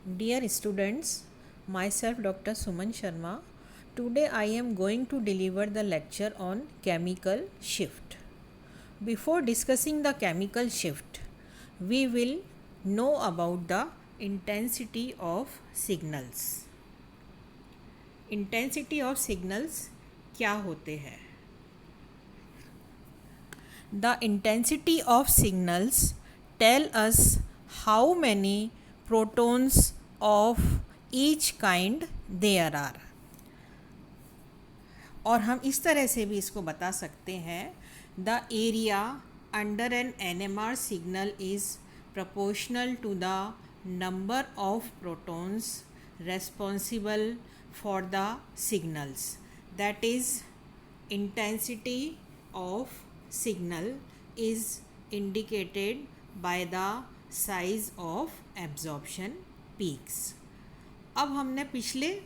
Dear students, myself Dr. Suman Sharma. Today I am going to deliver the lecture on chemical shift. Before discussing the chemical shift, we will know about the intensity of signals. Intensity of signals क्या होते हैं? The intensity of signals tell us how many protons of each kind there are. और हम इस तरह से भी इसको बता सकते हैं, the area under an NMR signal is proportional to the number of protons responsible for the signals. That is, intensity of signal is indicated by the size of absorption peaks. अब हमने पिछले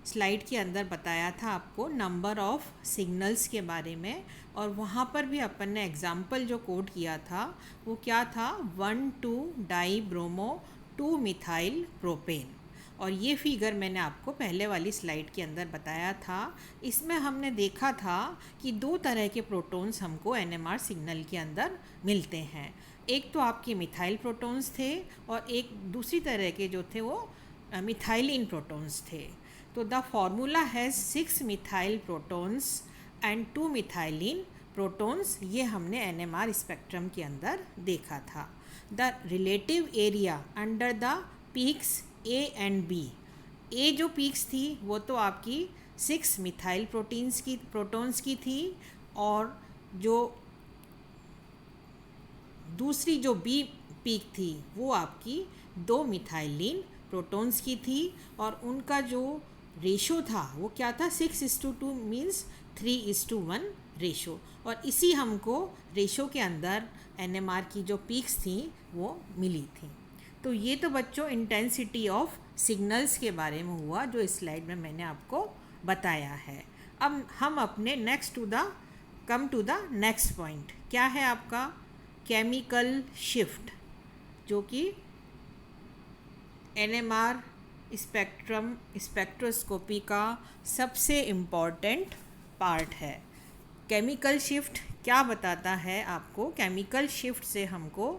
स्लाइड के अंदर बताया था आपको number of signals के बारे में, और वहाँ पर भी अपन ने एग्ज़ाम्पल जो कोट किया था वो क्या था, 1,2-डाई-ब्रोमो-2-मिथाइल-प्रोपेन। और ये फिगर मैंने आपको पहले वाली स्लाइड के अंदर बताया था। इसमें हमने देखा था कि दो तरह के प्रोटॉन्स हमको NMR सिग्नल के अंदर मिलते हैं। एक तो आपके मिथाइल प्रोटॉन्स थे और एक दूसरी तरह के जो थे वो मिथाइलिन प्रोटॉन्स थे। तो the formula has 6 methyl protons and 2 methylene protons, ये हमने NMR स्पेक्ट्रम के अंदर देखा था। The relative area under the peaks A and B, A जो पीक्स थी वो तो आपकी 6 मिथाइल प्रोटॉन्स की थी, और जो दूसरी जो B पीक थी वो आपकी 2 मिथाइलिन प्रोटॉन्स की थी, और उनका जो रेशो था वो क्या था, 6:2 मीन्स 3:1 रेशो। और इसी हमको रेशो के अंदर NMR की जो पीक्स थी वो मिली थी। तो ये तो बच्चों इंटेंसिटी ऑफ सिग्नल्स के बारे में हुआ जो इस स्लाइड में मैंने आपको बताया है। अब हम अपने come to the next point, क्या है आपका केमिकल शिफ्ट, जो कि NMR स्पेक्ट्रोस्कोपी का सबसे इम्पॉर्टेंट पार्ट है। केमिकल शिफ्ट क्या बताता है आपको? केमिकल शिफ्ट से हमको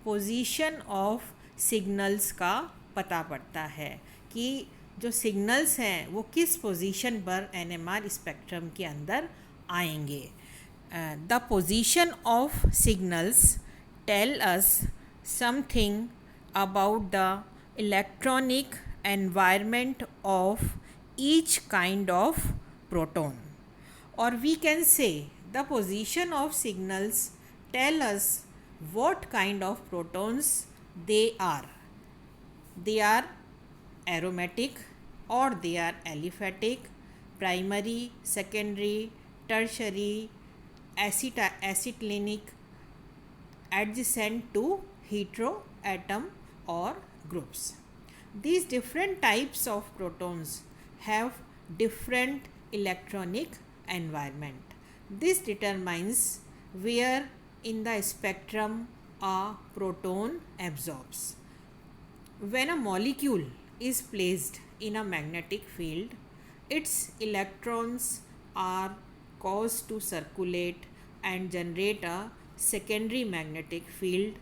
पोजीशन ऑफ सिग्नल्स का पता पड़ता है कि जो सिग्नल्स हैं वो किस पोजीशन पर NMR स्पेक्ट्रम के अंदर आएंगे। The position of signals tell us something about the electronic environment of each kind of proton, or we can say the position of signals tell us what kind of protons they are. They are aromatic or they are aliphatic, primary, secondary, tertiary, acetylenic, adjacent to heteroatom or groups. These different types of protons have different electronic environment. This determines where in the spectrum a proton absorbs. When a molecule is placed in a magnetic field, its electrons are caused to circulate and generate a secondary magnetic field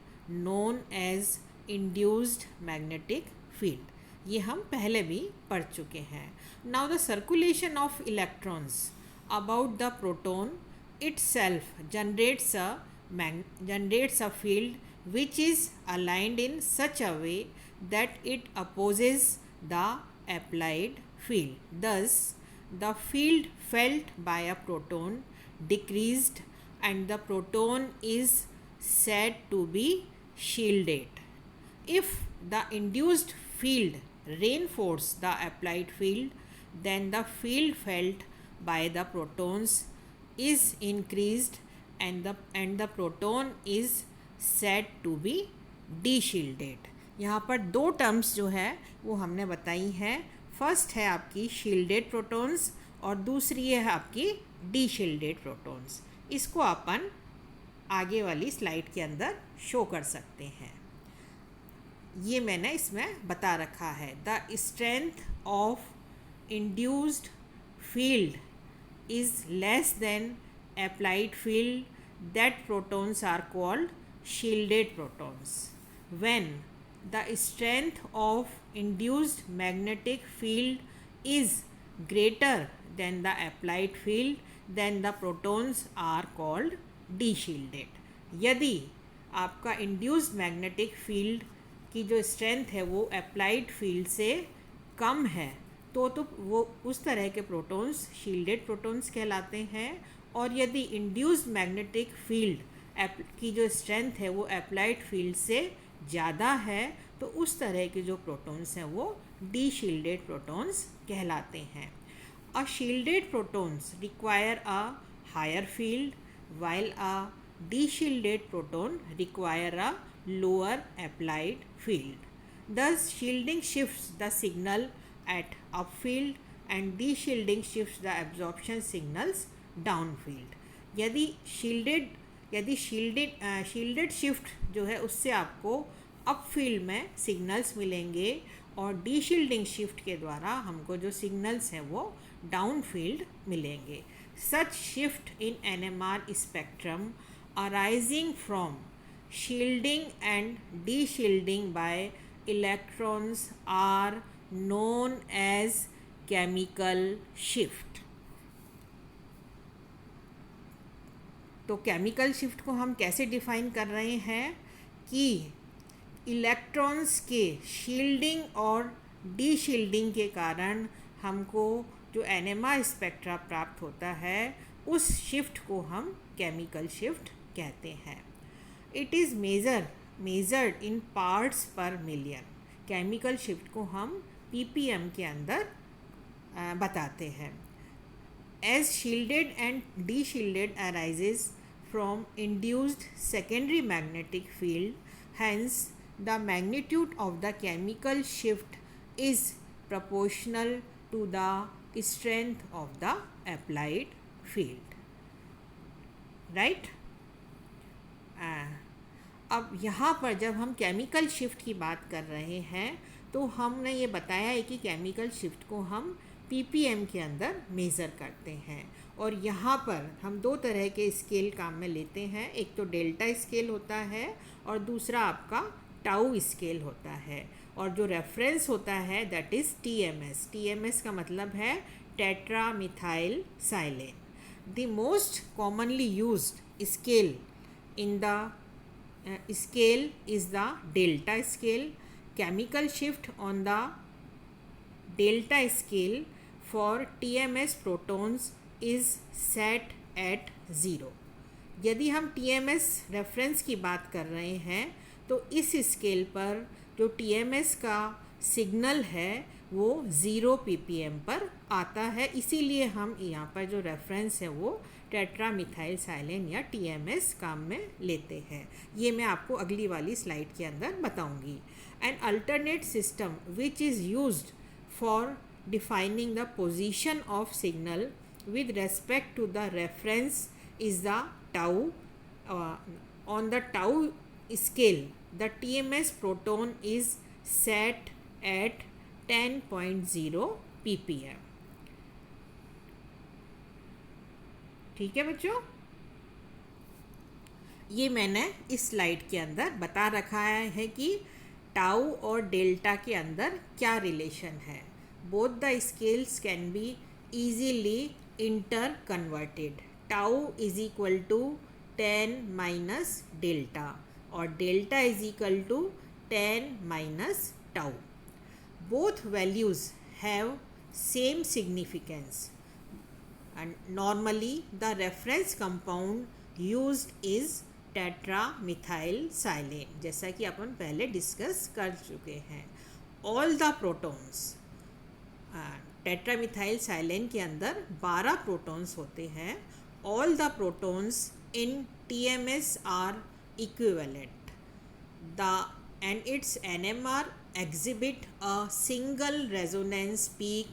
known as induced magnetic field. ये हम पहले भी पढ़ चुके हैं। Now the circulation of electrons about the proton itself generates a field which is aligned in such a way that it opposes the applied field. Thus, the field felt by a proton decreased and the proton is said to be shielded. If the induced field reinforces the applied field, then the field felt by the protons is increased and the proton is said to be de-shielded. यहाँ पर दो terms जो है वो हमने बताई हैं। First है आपकी शील्डेड प्रोटॉन्स और दूसरी है आपकी डी-शील्डेड प्रोटॉन्स। इसको अपन आगे वाली स्लाइड के अंदर शो कर सकते हैं। ये मैंने इसमें बता रखा है। The strength of induced field is less than applied field, that protons are called shielded protons. When the strength of induced magnetic field is greater than the applied field, then the protons are called de-shielded. यदि आपका induced magnetic field की जो strength है वो applied field से कम है तो वो उस तरह के प्रोटॉन्स शील्डेड प्रोटॉन्स कहलाते हैं। और यदि इंड्यूस्ड मैग्नेटिक फील्ड की जो स्ट्रेंथ है वो अप्लाइड फील्ड से ज़्यादा है तो उस तरह के जो प्रोटॉन्स हैं वो डी शील्डेड प्रोटॉन्स कहलाते हैं। A shielded protons require a higher field while a de-shielded proton require a lower applied field. Thus, shielding shifts the signal at upfield and de-shielding shifts the absorption signals downfield. यदि shielded shift जो है उससे आपको अपफील्ड में signals मिलेंगे और D shielding shift के द्वारा हमको जो सिग्नल्स हैं वो डाउनफील्ड मिलेंगे। Such shift in NMR spectrum arising from shielding and de-shielding by electrons are known as chemical shift. तो केमिकल शिफ्ट को हम कैसे डिफाइन कर रहे हैं कि इलेक्ट्रॉन्स के शील्डिंग और डी शील्डिंग के कारण हमको जो एनएमआर स्पेक्ट्रा प्राप्त होता है उस शिफ्ट को हम केमिकल शिफ्ट कहते हैं। It is measured in parts per million. Chemical shift को हम पीपीएम के अंदर बताते हैं। As shielded and deshielded arises from induced secondary magnetic field, hence the magnitude of the chemical shift is proportional to the strength of the applied field, right? अब यहाँ पर जब हम केमिकल शिफ्ट की बात कर रहे हैं तो हमने ये बताया है कि केमिकल शिफ्ट को हम पीपीएम के अंदर मेज़र करते हैं और यहाँ पर हम दो तरह के स्केल काम में लेते हैं। एक तो डेल्टा स्केल होता है और दूसरा आपका टाउ स्केल होता है और जो रेफरेंस होता है दैट इज़ टीएमएस। टीएमएस का मतलब है tetra methyl silane. The most commonly used scale in the scale is the delta scale. Chemical shift on the delta scale for TMS protons is set at 0. यदि हम TMS reference की बात कर रहे हैं तो इस स्केल पर जो TMS का सिग्नल है वो 0 ppm पर आता है, इसीलिए हम यहाँ पर जो रेफरेंस है वो टेट्रा मिथाइल साइलेन या TMS काम में लेते हैं। ये मैं आपको अगली वाली स्लाइड के अंदर बताऊंगी। An alternate system which is used for defining the position of signal with respect to the reference is the tau. On the tau scale the TMS proton is set at 10.0 ppm। ठीक है बच्चों, ये मैंने इस slide के अंदर बता रखा है कि टाउ और डेल्टा के अंदर क्या रिलेशन है। Both the scales can be easily inter converted. Tau is equal to 10 minus delta और delta is equal to 10 minus tau. Both values have same significance and normally the reference compound used is tetramethyl silane, जैसा कि अपन पहले discuss कर चुके हैं। all the protons टेट्रामिथाइल साइलेन के अंदर 12 protons होते हैं। all the protons in TMS are equivalent and its NMR exhibit a single resonance peak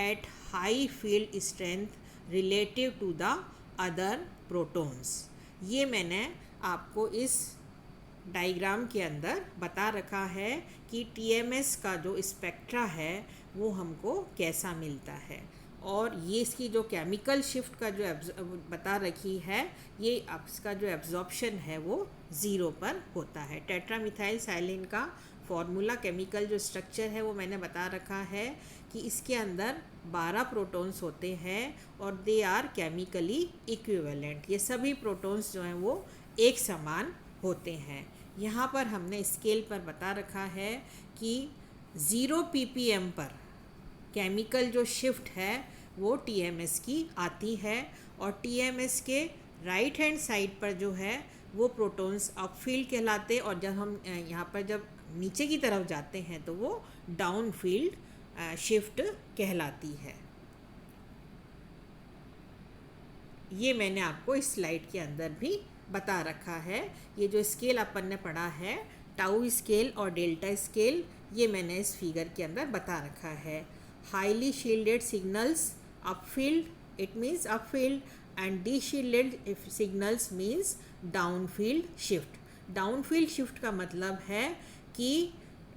at high field strength relative to the other protons. ये मैंने आपको इस डायग्राम के अंदर बता रखा है कि टीएमएस का जो स्पेक्ट्रा है वो हमको कैसा मिलता है, और ये इसकी जो केमिकल शिफ्ट का जो बता रखी है, ये इसका जो एब्जॉर्प्शन है वो 0 पर होता है। टेट्रामिथाइल साइलिन का फॉर्मूला, केमिकल जो स्ट्रक्चर है वो मैंने बता रखा है कि इसके अंदर 12 प्रोटॉन्स होते हैं और दे आर केमिकली इक्विवेलेंट। ये सभी प्रोटॉन्स जो हैं वो एक समान होते हैं। यहाँ पर हमने स्केल पर बता रखा है कि 0 ppm पर केमिकल जो शिफ्ट है वो टीएमएस की आती है, और टीएमएस के राइट हैंड साइड पर जो है वो प्रोटॉन्स अपफील्ड कहलाते, और जब हम यहाँ पर जब नीचे की तरफ जाते हैं तो वो डाउनफील्ड शिफ्ट कहलाती है। ये मैंने आपको इस स्लाइड के अंदर भी बता रखा है। ये जो स्केल अपन ने पढ़ा है, टाउ स्केल और डेल्टा स्केल, ये मैंने इस फिगर के अंदर बता रखा है। Highly shielded signals upfield, it means upfield, and deshielded signals means downfield shift. Downfield shift का मतलब है कि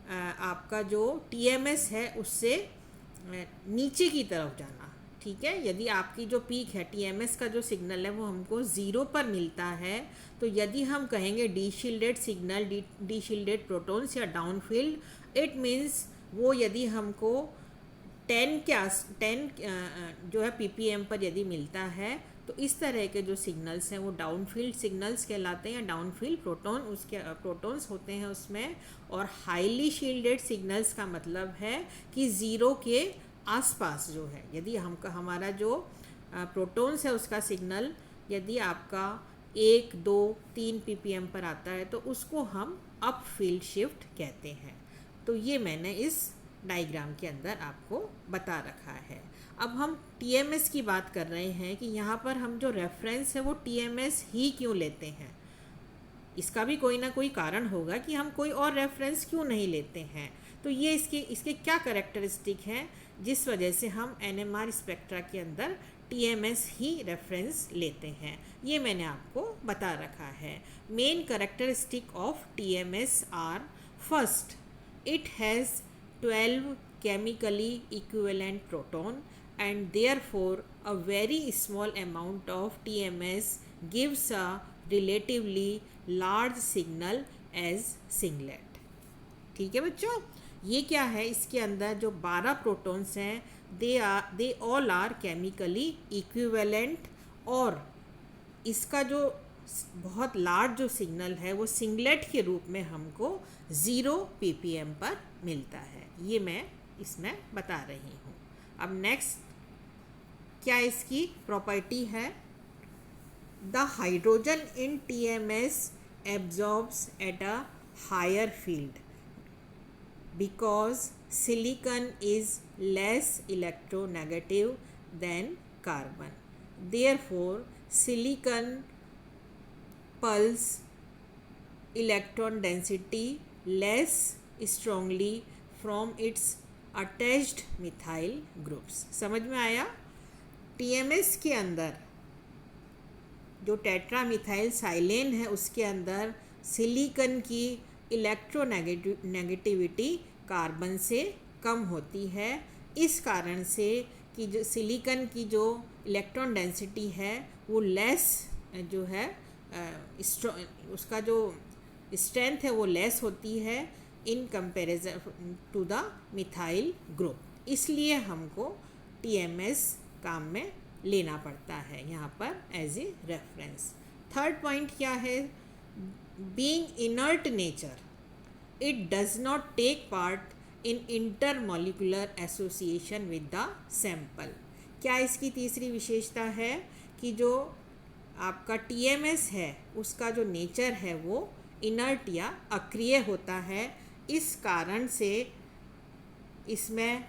आपका जो टीएमएस है उससे नीचे की तरफ जाना। ठीक है, यदि आपकी जो पीक है, टीएमएस का जो सिग्नल है वो हमको 0 पर मिलता है, तो यदि हम कहेंगे डीशील्डेड सिग्नल, डीशील्डेड प्रोटॉन्स या डाउनफील्ड, इट मीन्स वो यदि हमको 10 जो है ppm पर यदि मिलता है, तो इस तरह के जो सिग्नल्स हैं वो डाउनफील्ड सिग्नल्स कहलाते हैं, या डाउनफील्ड प्रोटॉन्स होते हैं उसमें। और हाईली शील्डेड सिग्नल्स का मतलब है कि 0 के आसपास जो है, यदि हमारा जो प्रोटॉन्स है उसका सिग्नल यदि आपका 1, 2, 3 ppm पर आता है तो उसको हम अप फील्ड शिफ्ट कहते हैं। तो ये मैंने इस डायग्राम के अंदर आपको बता रखा है। अब हम टीएमएस की बात कर रहे हैं कि यहाँ पर हम जो रेफरेंस है वो टीएमएस ही क्यों लेते हैं। इसका भी कोई ना कोई कारण होगा कि हम कोई और रेफरेंस क्यों नहीं लेते हैं। तो ये इसके क्या कैरेक्टरिस्टिक हैं जिस वजह से हम एनएमआर स्पेक्ट्रा के अंदर टीएमएस ही रेफरेंस लेते हैं, ये मैंने आपको बता रखा है। Main characteristic of TMS are, first, it has 12 chemically equivalent proton, and therefore a very small amount of TMS gives a relatively large signal as singlet। ठीक है बच्चों, ये क्या है, इसके अंदर जो 12 प्रोटॉन्स हैं they all are chemically equivalent, और इसका जो बहुत लार्ज जो सिग्नल है वो सिंगलेट के रूप में हमको 0 ppm पर मिलता है। ये मैं इसमें बता रही हूँ। अब नेक्स्ट क्या इसकी प्रॉपर्टी है, the hydrogen in TMS absorbs at a higher field because silicon is less electronegative than carbon, therefore silicon pulse electron density less strongly from its attached methyl groups। समझ में आया? TMS के अंदर जो टेट्रामिथाइल साइलेन है उसके अंदर सिलिकॉन की इलेक्ट्रोनेगेटिविटी कार्बन से कम होती है। इस कारण से कि जो सिलिकॉन की जो इलेक्ट्रॉन डेंसिटी है वो लेस जो है उसका जो स्ट्रेंथ है वो लेस होती है in comparison to the methyl group. इसलिए हमको टीएमएस काम में लेना पड़ता है यहाँ पर as a reference. Third point क्या है, being inert nature it does not take part in intermolecular association with the sample. क्या इसकी तीसरी विशेषता है कि जो आपका टीएमएस है उसका जो नेचर है वो इनर्ट या अक्रिय होता है। इस कारण से इसमें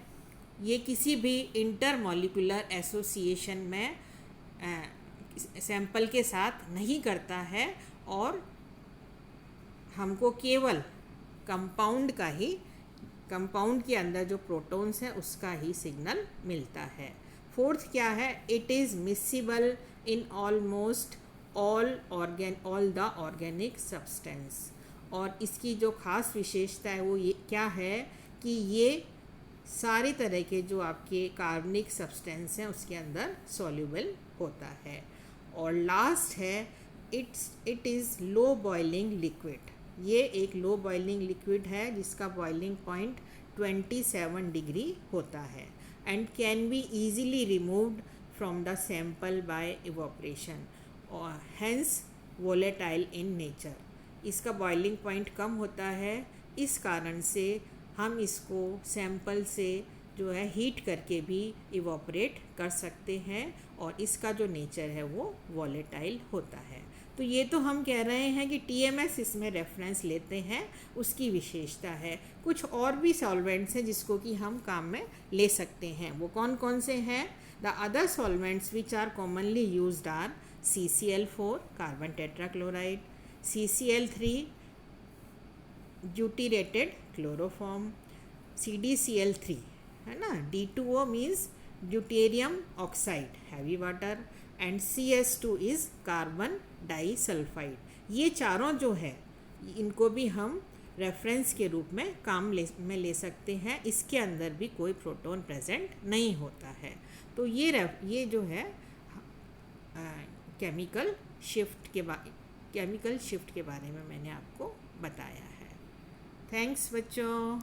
ये किसी भी इंटरमॉलिक्यूलर एसोसिएशन में सैंपल के साथ नहीं करता है, और हमको केवल कंपाउंड के अंदर जो प्रोटॉन्स है उसका ही सिग्नल मिलता है। फोर्थ क्या है, it is miscible in almost all the organic substance, और इसकी जो ख़ास विशेषता है वो ये क्या है कि ये सारे तरह के जो आपके कार्बनिक सब्सटेंस हैं उसके अंदर सॉल्युबल होता है। और लास्ट है it is low boiling liquid. ये एक लो बॉइलिंग लिक्विड है जिसका बॉइलिंग पॉइंट 27 डिग्री होता है and can be easily removed from the sample by evaporation और हैंस वोलेटाइल इन नेचर। इसका बॉइलिंग पॉइंट कम होता है, इस कारण से हम इसको सैंपल से जो है हीट करके भी इवोपरेट कर सकते हैं और इसका जो नेचर है वो वॉलेटाइल होता है। तो ये तो हम कह रहे हैं कि TMS इसमें रेफरेंस लेते हैं, उसकी विशेषता है। कुछ और भी सॉल्वेंट्स हैं जिसको कि हम काम में ले सकते हैं। वो कौन कौन से हैं? The other solvents which are commonly used are CCl4 carbon tetrachloride, CCl3 deuterated chloroform, CDCl3 है ना, D2O means deuterium oxide heavy water and CS2 is carbon disulphide. ये चारों जो है इनको भी हम रेफरेंस के रूप में काम में ले सकते हैं। इसके अंदर भी कोई प्रोटॉन प्रेजेंट नहीं होता है। तो ये जो है केमिकल शिफ्ट के बारे में मैंने आपको बताया है। थैंक्स बच्चों।